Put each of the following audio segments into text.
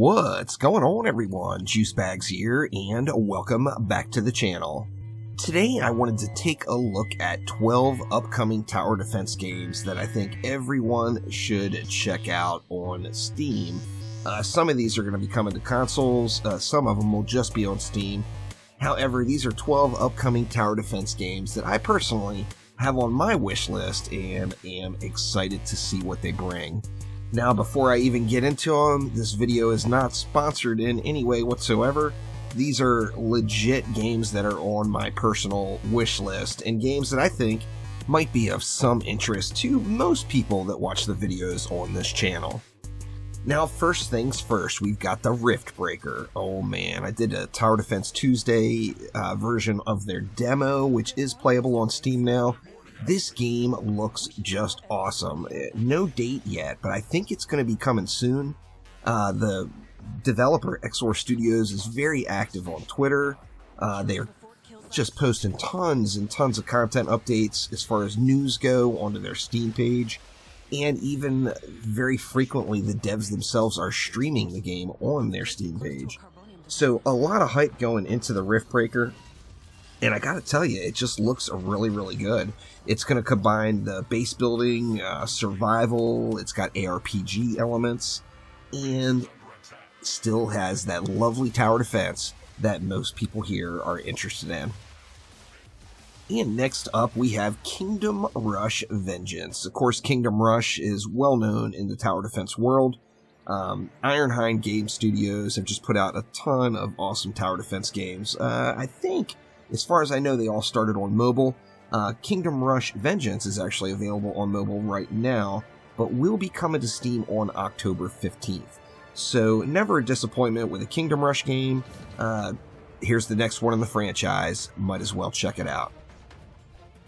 What's going on, everyone? Juicebags here, and welcome back to the channel. Today I wanted to take a look at 12 upcoming tower defense games that I think everyone should check out on Steam. Some of these are going to be coming to consoles, some of them will just be on Steam. However, these are 12 upcoming tower defense games that I personally have on my wish list and am excited to see what they bring. Now, before I even get into them, this video is not sponsored in any way whatsoever. These are legit games that are on my personal wish list, and games that I think might be of some interest to most people that watch the videos on this channel. Now, first things first, we've got the Riftbreaker. Oh man, I did a Tower Defense Tuesday version of their demo, which is playable on Steam now. This game looks just awesome. No date yet, but I think it's going to be coming soon. The developer Exor Studios is very active on Twitter. They're just posting tons and tons of content updates as far as news go onto their Steam page. And even very frequently, the devs themselves are streaming the game on their Steam page. So a lot of hype going into the Riftbreaker. And I gotta tell you, it just looks really, really good. It's going to combine the base building, survival, it's got ARPG elements, and still has that lovely tower defense that most people here are interested in. And next up, we have Kingdom Rush Vengeance. Of course, Kingdom Rush is well known in the tower defense world. Ironhide Game Studios have just put out a ton of awesome tower defense games. I think, as far as I know, they all started on mobile. Kingdom Rush Vengeance is actually available on mobile right now, but will be coming to Steam on October 15th. So, never a disappointment with a Kingdom Rush game. Here's the next one in the franchise. Might as well check it out.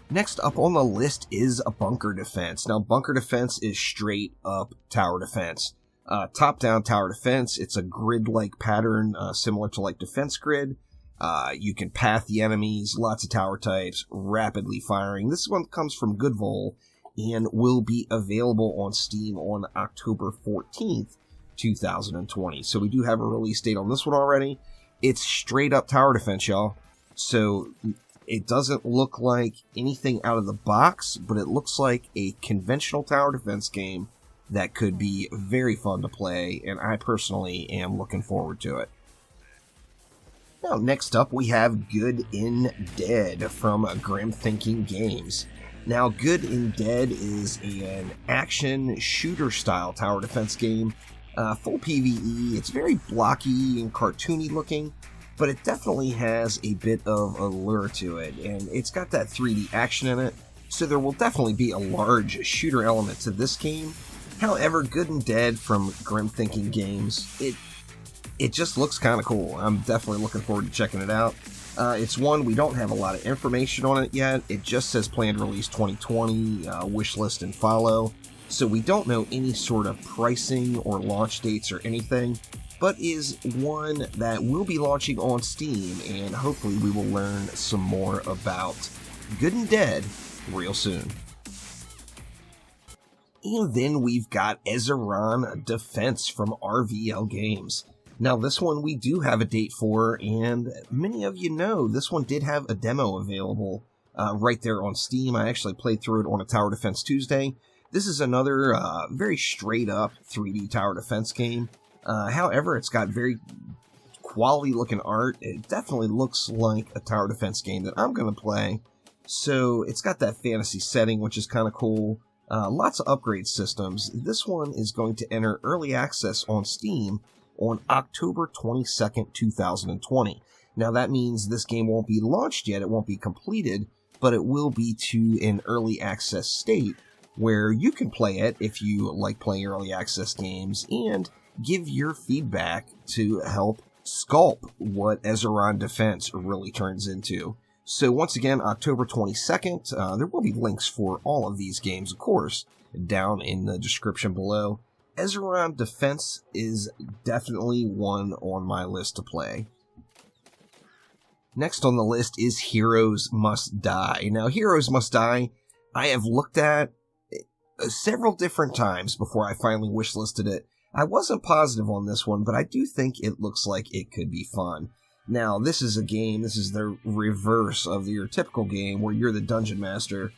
Next up on the list is a Bunker Defense. Now, Bunker Defense is straight up tower defense. Top-down tower defense. It's a grid-like pattern, similar to like Defense Grid. You can path the enemies, lots of tower types, rapidly firing. This one comes from Goodvol and will be available on Steam on October 14th, 2020. So we do have a release date on this one already. It's straight up tower defense, y'all. So it doesn't look like anything out of the box, but it looks like a conventional tower defense game that could be very fun to play, and I personally am looking forward to it. Now, next up, we have Good in Dead from Grim Thinking Games. Now, Good in Dead is an action shooter-style tower defense game, full PvE. It's very blocky and cartoony looking, but it definitely has a bit of allure to it, and it's got that 3D action in it, so there will definitely be a large shooter element to this game. However, Good in Dead from Grim Thinking Games, it just looks kind of cool. I'm definitely looking forward to checking it out. It's one, we don't have a lot of information on it yet. It just says planned release 2020, wish list and follow. So we don't know any sort of pricing or launch dates or anything, but is one that will be launching on Steam, and hopefully we will learn some more about Good and Dead real soon. And then we've got Ezaron Defense from RVL Games. Now, this one we do have a date for, and many of you know this one did have a demo available right there on Steam. I actually played through it on a Tower Defense Tuesday. This is another very straight-up 3D tower defense game. However, it's got very quality-looking art. It definitely looks like a tower defense game that I'm going to play. So, it's got that fantasy setting, which is kind of cool. Lots of upgrade systems. This one is going to enter early access on Steam on October 22nd, 2020. Now, that means this game won't be launched yet, it won't be completed, but it will be to an early access state where you can play it if you like playing early access games and give your feedback to help sculpt what Ezaron Defense really turns into. So once again, October 22nd, there will be links for all of these games, of course, down in the description below. Ezeron Defense is definitely one on my list to play. Next on the list is Heroes Must Die. Now, Heroes Must Die, I have looked at several different times before I finally wishlisted it. I wasn't positive on this one, but I do think it looks like it could be fun. Now, this is the reverse of your typical game where you're the dungeon master.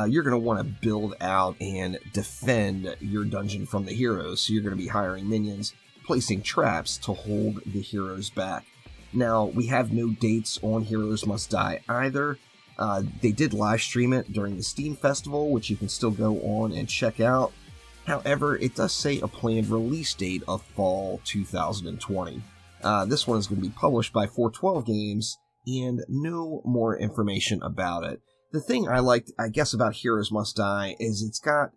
You're going to want to build out and defend your dungeon from the heroes. So you're going to be hiring minions, placing traps to hold the heroes back. Now, we have no dates on Heroes Must Die either. They did live stream it during the Steam Festival, which you can still go on and check out. However, it does say a planned release date of fall 2020. This one is going to be published by 412 Games, and no more information about it. The thing I liked, I guess, about Heroes Must Die is it's got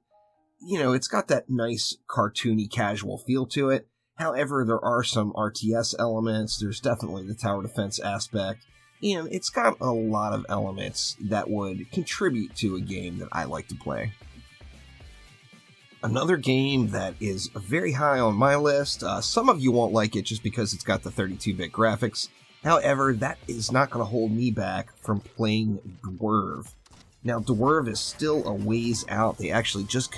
that nice cartoony casual feel to it. However, there are some RTS elements, there's definitely the tower defense aspect, and it's got a lot of elements that would contribute to a game that I like to play. Another game that is very high on my list, some of you won't like it just because it's got the 32-bit graphics. However, that is not going to hold me back from playing Dwerve. Now, Dwarve is still a ways out. They actually just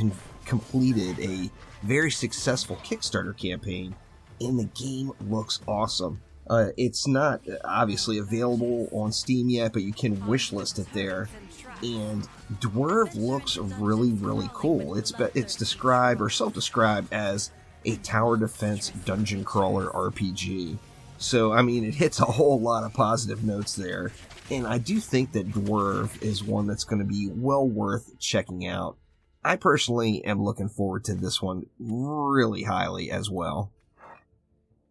completed a very successful Kickstarter campaign, and the game looks awesome. It's not obviously available on Steam yet, but you can wishlist it there. And Dwerve looks really, really cool. It's described or self-described as a tower defense dungeon crawler RPG. So, I mean, it hits a whole lot of positive notes there. And I do think that Dwerve is one that's going to be well worth checking out. I personally am looking forward to this one really highly as well.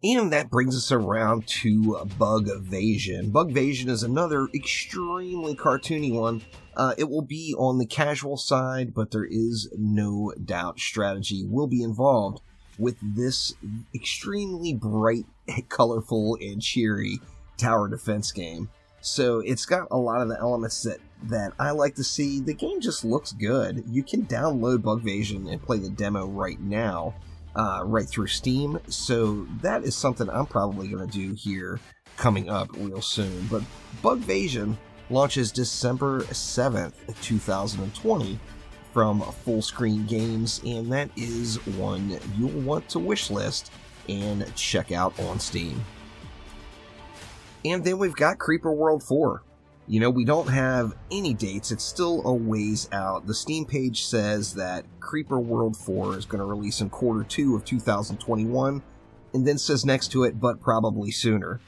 And that brings us around to Bugvasion. Bugvasion is another extremely cartoony one. It will be on the casual side, but there is no doubt strategy will be involved with this extremely bright, colorful, and cheery tower defense game. So it's got a lot of the elements that I like to see. The game just looks good. You can download Bugvasion and play the demo right now, right through Steam. So that is something I'm probably going to do here coming up real soon. But Bugvasion launches December 7th, 2020 from Full Screen Games, and that is one you'll want to wishlist and check out on Steam. And then we've got Creeper World 4. You know, we don't have any dates. It's still a ways out. The Steam page says that Creeper World 4 is going to release in Q2 of 2021, and then says next to it, but probably sooner.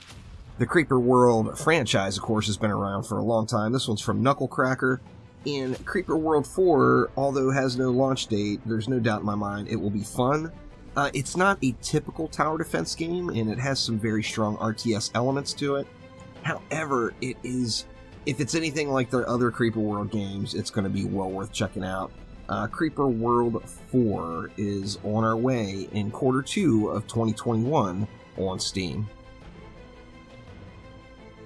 The Creeper World franchise, of course, has been around for a long time. This one's from Knucklecracker. And Creeper World 4, although has no launch date, there's no doubt in my mind it will be fun. It's not a typical tower defense game, and it has some very strong RTS elements to it. However, it is, if it's anything like the other Creeper World games, it's going to be well worth checking out. Creeper World 4 is on our way in Q2 of 2021 on Steam.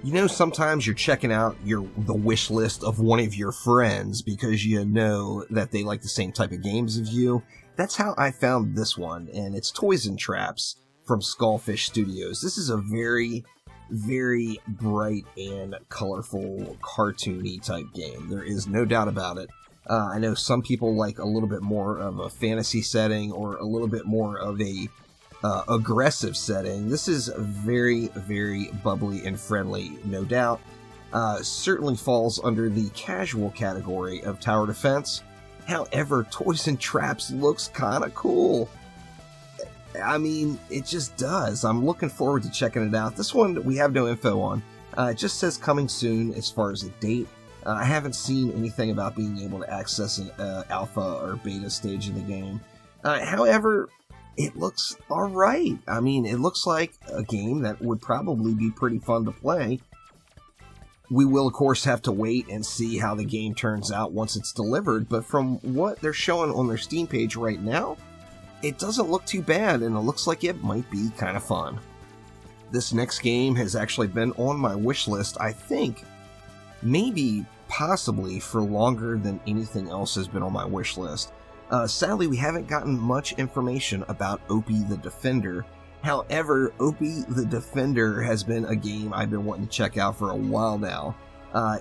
You know, sometimes you're checking out the wish list of one of your friends because you know that they like the same type of games as you. That's how I found this one, and it's Toys and Traps from Skullfish Studios. This is a very, very bright and colorful, cartoony type game. There is no doubt about it. I know some people like a little bit more of a fantasy setting or a little bit more of a aggressive setting. This is very, very bubbly and friendly, no doubt. Certainly falls under the casual category of tower defense. However, Toys and Traps looks kind of cool. I mean, it just does. I'm looking forward to checking it out. This one we have no info on. It just says coming soon as far as the date. I haven't seen anything about being able to access an alpha or beta stage of the game. However, it looks alright. I mean, it looks like a game that would probably be pretty fun to play. We will, of course, have to wait and see how the game turns out once it's delivered, but from what they're showing on their Steam page right now, it doesn't look too bad, and it looks like it might be kind of fun. This next game has actually been on my wish list, I think, maybe, possibly, for longer than anything else has been on my wish list. Sadly, we haven't gotten much information about Opie the Defender. However, Opie the Defender has been a game I've been wanting to check out for a while now.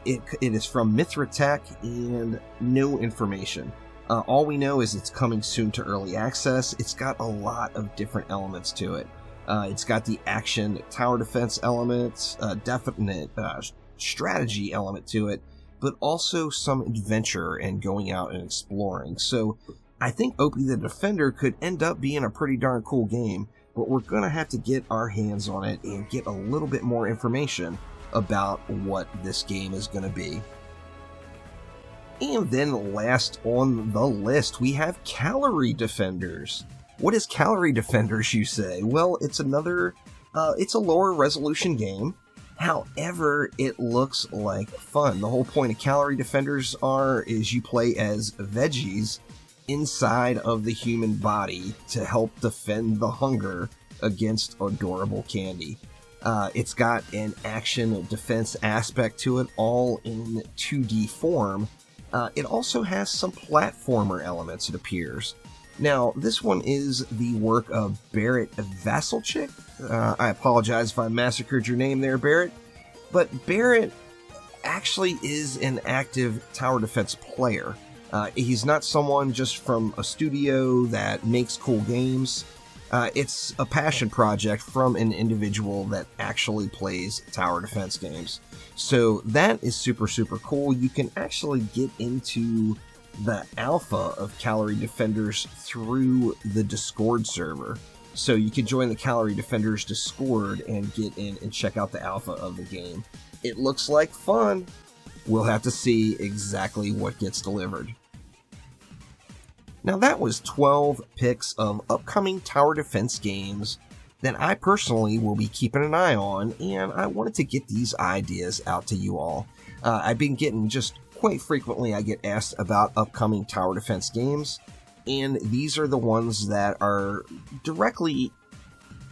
It is from Mithra Tech, and no information. All we know is it's coming soon to early access. It's got a lot of different elements to it. It's got the action tower defense elements, definite strategy element to it, but also some adventure and going out and exploring. So I think Opie the Defender could end up being a pretty darn cool game, but we're going to have to get our hands on it and get a little bit more information about what this game is going to be. And then last on the list, we have Calorie Defenders. What is Calorie Defenders, you say? Well, it's another, it's a lower resolution game. However, it looks like fun. The whole point of Calorie Defenders is you play as veggies inside of the human body to help defend the hunger against adorable candy. It's got an action and defense aspect to it, all in 2D form. It also has some platformer elements, it appears. Now, this one is the work of Barrett Vasilchik. I apologize if I massacred your name there, Barrett. But Barrett actually is an active tower defense player. He's not someone just from a studio that makes cool games. It's a passion project from an individual that actually plays tower defense games. So that is super, super cool. You can actually get into the alpha of Calorie Defenders through the Discord server. So you can join the Calorie Defenders Discord and get in and check out the alpha of the game. It looks like fun. We'll have to see exactly what gets delivered. Now that was 12 picks of upcoming tower defense games that I personally will be keeping an eye on, and I wanted to get these ideas out to you all. I've been getting quite frequently I get asked about upcoming tower defense games, and these are the ones that are directly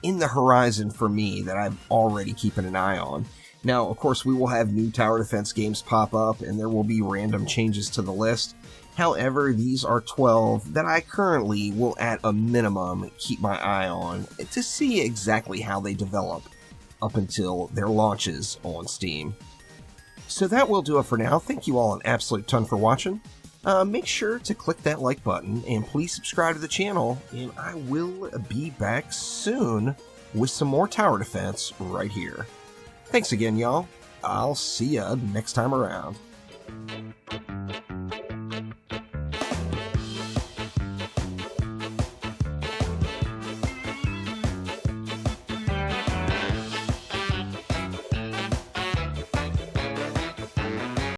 in the horizon for me that I'm already keeping an eye on. Now, of course, we will have new tower defense games pop up, and there will be random changes to the list. However, these are 12 that I currently will, at a minimum, keep my eye on to see exactly how they develop up until their launches on Steam. So that will do it for now. Thank you all an absolute ton for watching. Make sure to click that like button, and please subscribe to the channel, and I will be back soon with some more tower defense right here. Thanks again, y'all. I'll see ya next time around.